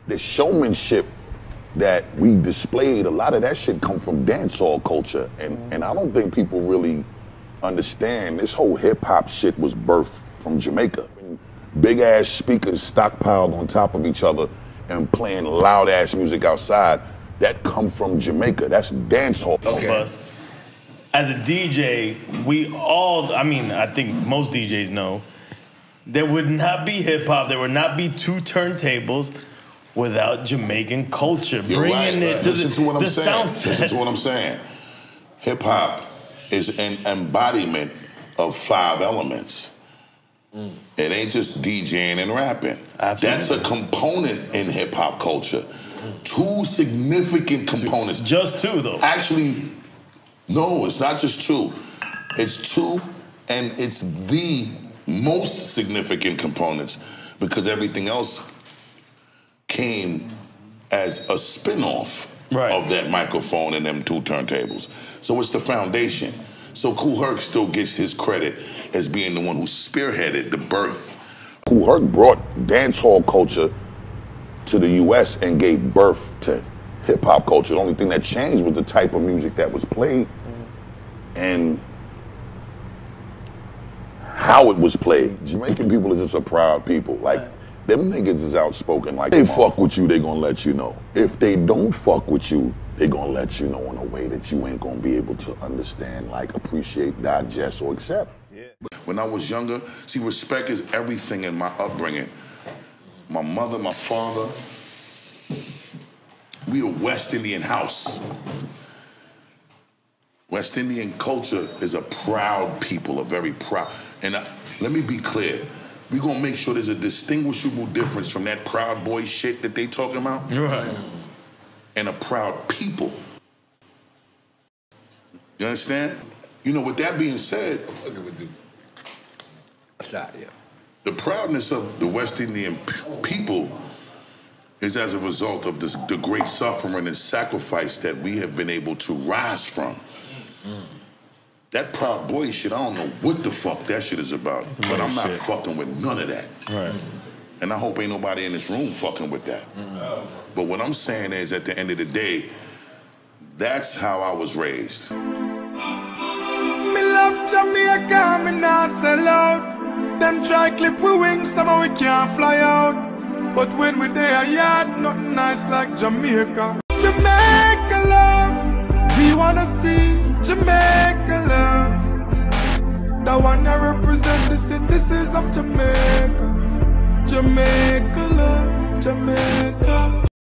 the showmanship that we displayed, a lot of that shit come from dancehall culture. And I don't think people really understand this whole hip hop shit was birthed from Jamaica. Big ass speakers stockpiled on top of each other and playing loud ass music outside, that come from Jamaica. That's dancehall. Okay. As a DJ, we all, I mean, I think most DJs know, there would not be hip hop, there would not be two turntables without Jamaican culture. You're bringing right. it to Listen to what I'm the saying. sound set. Listen to what I'm saying. Hip hop is an embodiment of 5 elements. It ain't just DJing and rapping. Absolutely. That's a component in hip hop culture. 2 significant components. Just 2 though. Actually, no, it's not just 2. It's 2, and it's the most significant components because everything else came as a spin-off of that microphone and them 2 turntables. So it's the foundation. So Kool Herc still gets his credit as being the one who spearheaded the birth. Kool Herc brought dancehall culture to the US and gave birth to hip hop culture. The only thing that changed was the type of music that was played and how it was played. Jamaican people are just a proud people. Like, them niggas is outspoken. Like, they fuck with you, they gonna let you know. If they don't fuck with you, they gonna let you know in a way that you ain't gonna be able to understand, like, appreciate, digest, or accept. When I was younger, see, respect is everything in my upbringing. My mother, my father, we a West Indian house. West Indian culture is a proud people, a very proud. And let me be clear, we gonna make sure there's a distinguishable difference from that proud boy shit that they talking about. Right. And a proud people. You understand? You know, with that being said, the proudness of the West Indian people is as a result of the great suffering and sacrifice that we have been able to rise from. That proud boy shit, I don't know what the fuck that shit is about, but I'm not fucking with none of that. Right. And I hope ain't nobody in this room fucking with that. But what I'm saying is, at the end of the day, that's how I was raised. Me love Jamaica, me nah sell out. Them try clip we wings, somehow we can't fly out. But when we there, yard, nothing nice like Jamaica. Jamaica love, we wanna see Jamaica love. The one that represent the citizens of Jamaica. Jamaica.